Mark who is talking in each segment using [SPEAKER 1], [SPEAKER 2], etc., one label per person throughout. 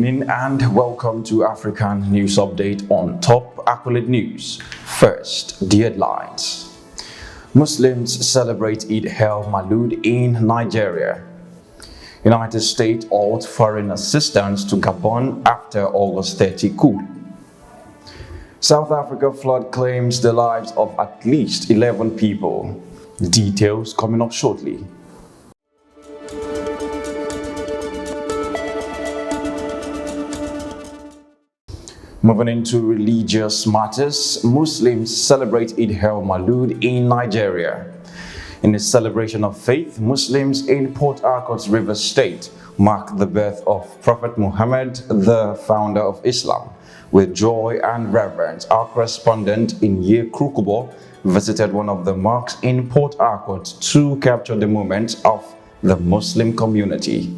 [SPEAKER 1] evening and welcome to African News Update on Top Accolade News. First, the headlines. Muslims celebrate Eid el-Maulud in Nigeria. United States halts foreign assistance to Gabon after August 30 coup. South Africa flood claims the lives of at least 11 people. Details coming up shortly. Moving into religious matters, Muslims celebrate Eid el-Maulud in Nigeria. In a celebration of faith, Muslims in Port Harcourt, Rivers State, mark the birth of Prophet Muhammad, the founder of Islam. With joy and reverence, our correspondent in Kubo visited one of the mosques in Port Harcourt to capture the moment of the Muslim community.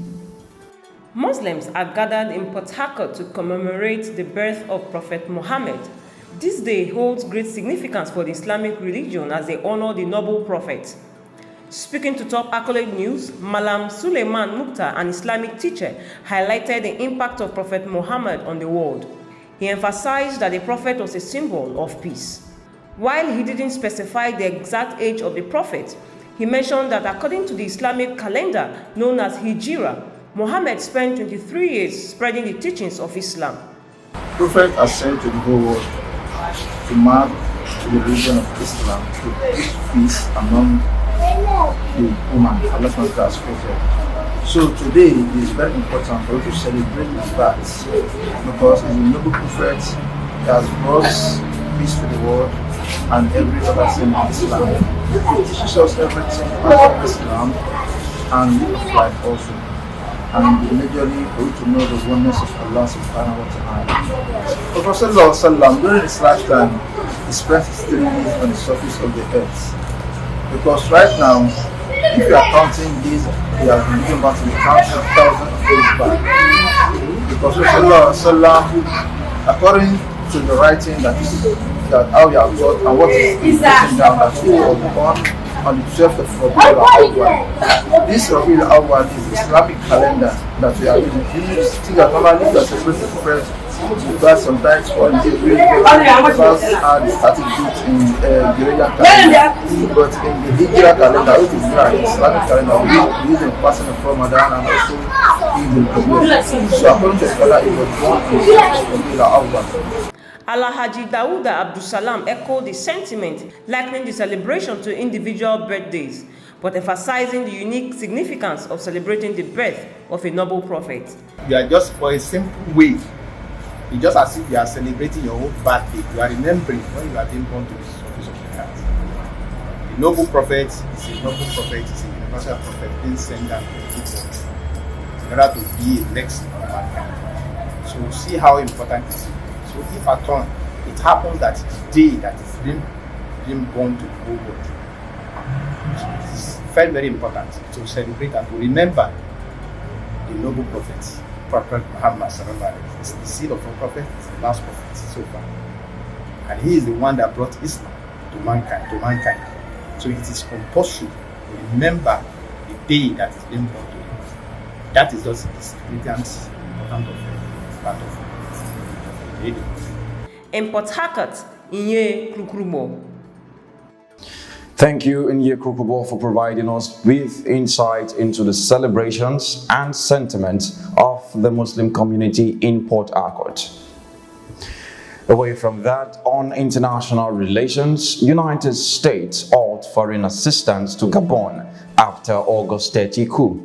[SPEAKER 2] Muslims are gathered in Port Harcourt to commemorate the birth of Prophet Muhammad. This day holds great significance for the Islamic religion as they honor the noble prophet. Speaking to Top Accolade News, Malam Suleiman Mukhtar, an Islamic teacher, highlighted the impact of Prophet Muhammad on the world. He emphasized that the prophet was a symbol of peace. While he didn't specify the exact age of the prophet, he mentioned that according to the Islamic calendar known as Hijra, Muhammad spent 23 years spreading the teachings of Islam.
[SPEAKER 3] The Prophet has sent to the whole world to mark the religion of Islam to keep peace among the woman Allah has created. So today it is very important for us to celebrate his birth because he's a noble prophet. He has brought peace to the world and every other thing in Islam. He teaches us everything about Islam and life also. And majorly for you to know the oneness of Allah subhanahu wa ta'ala. Prophet ﷺ, during his lifetime, he spent his 3 years on the surface of the earth. Because right now, if you are counting these, he has been given back to the count 1,000 days back. Because Prophet ﷺ, according to the writing that how he has taught and what is written down, that he was born on the 12th of Rabiul Awwal. This Rabiul Awwal is the Islamic calendar that we are using. You think that normally you are celebrating the first, but sometimes on the first and starting date in Guerrilla calendar. But in the Hijra calendar, which is the Islamic calendar, we are using passing of Ramadan and also Eid al-Kabir. So according to Scholar, it was born on the 12th of Rabiul Awwal.
[SPEAKER 2] Alhaji Dawuda Abdusalam echoed the sentiment, likening the celebration to individual birthdays, but emphasizing the unique significance of celebrating the birth of a noble prophet.
[SPEAKER 4] You are just for a simple way. It's just as if you are celebrating your own birthday. You are remembering when you are being born to the surface of the earth. The noble prophet is a noble prophet, is a universal prophet being sent down to the people in order to be a legacy of mankind. So see how important it is. So if at all it happens that it's the day that is being born to the whole world, so it is very, very important to celebrate and to remember the noble prophets. Prophet Muhammad is the seed of a prophet, is the last prophet so far. And he is the one that brought Islam to mankind. So it is compulsory to remember the day that is being born to him. That is just the significance important of part of it.
[SPEAKER 2] In Port Harcourt, Inye Kubo.
[SPEAKER 1] Thank you, Inye Kubo, for providing us with insight into the celebrations and sentiments of the Muslim community in Port Harcourt. Away from that, on international relations, United States halt foreign assistance to Gabon after August 30 coup.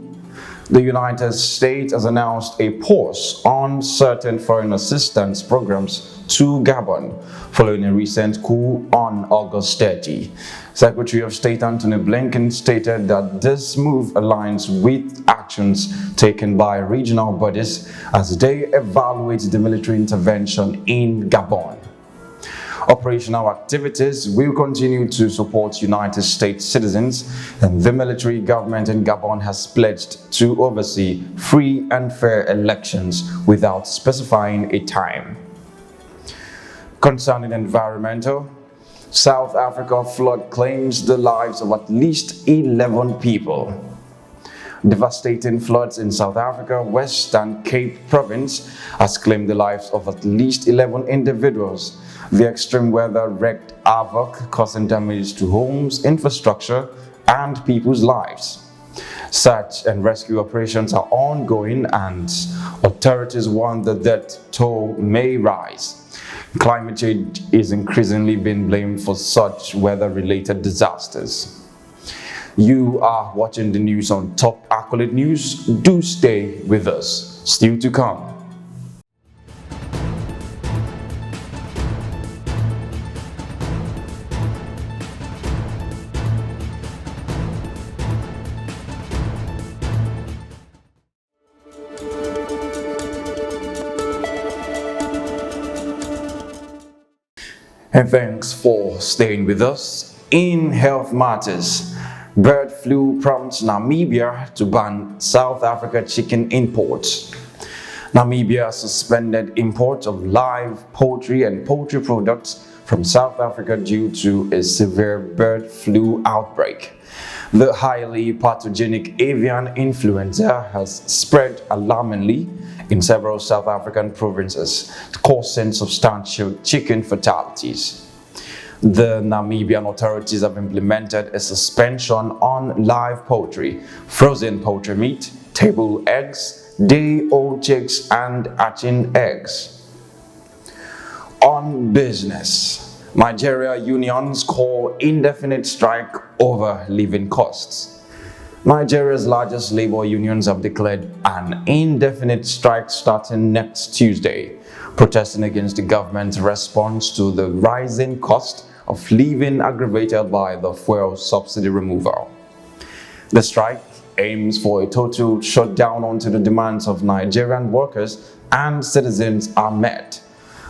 [SPEAKER 1] The United States has announced a pause on certain foreign assistance programs to Gabon following a recent coup on August 30. Secretary of State Antony Blinken stated that this move aligns with actions taken by regional bodies as they evaluate the military intervention in Gabon. Operational activities will continue to support United States citizens, and the military government in Gabon has pledged to oversee free and fair elections without specifying a time. Concerning environmental, South Africa flood claims the lives of at least 11 people. Devastating floods in South Africa, Western Cape Province has claimed the lives of at least 11 individuals. The extreme weather wreaked havoc, causing damage to homes, infrastructure, and people's lives. Search and rescue operations are ongoing, and authorities warn the death toll may rise. Climate change is increasingly being blamed for such weather-related disasters. You are watching the news on Top Accolade News. Do stay with us. Still to come. And thanks for staying with us. In health matters, bird flu prompts Namibia to ban South Africa chicken imports. Namibia suspended imports of live poultry and poultry products from South Africa due to a severe bird flu outbreak. The highly pathogenic avian influenza has spread alarmingly in several South African provinces, causing substantial chicken fatalities. The Namibian authorities have implemented a suspension on live poultry, frozen poultry meat, table eggs, day-old chicks, and hatching eggs. On business, Nigeria unions call indefinite strike over living costs. Nigeria's largest labor unions have declared an indefinite strike starting next Tuesday, protesting against the government's response to the rising cost of living aggravated by the fuel subsidy removal. The strike aims for a total shutdown until the demands of Nigerian workers and citizens are met.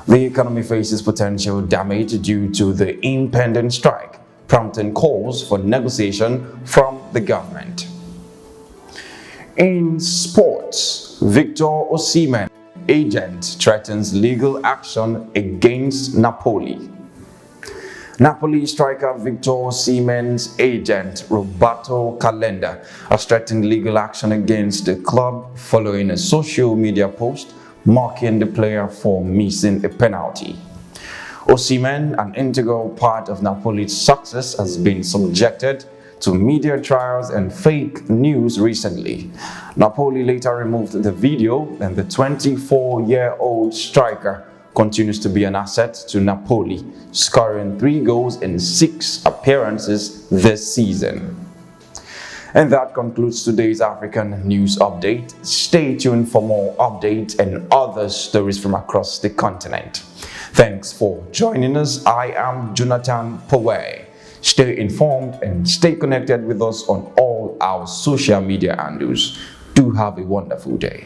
[SPEAKER 1] The economy faces potential damage due to the impending strike, prompting calls for negotiation from the government. In sports, Victor Osimhen, agent, threatens legal action against Napoli. Napoli striker Victor Osimhen's agent Roberto Calenda has threatened legal action against the club following a social media post mocking the player for missing a penalty. Osimhen, an integral part of Napoli's success, has been subjected to media trials and fake news recently. Napoli later removed the video, and the 24-year-old striker continues to be an asset to Napoli, scoring 3 goals in 6 appearances this season. And that concludes today's African News Update. Stay tuned for more updates and other stories from across the continent. Thanks for joining us. I am Jonathan Poway. Stay informed and stay connected with us on all our social media handles. Do have a wonderful day.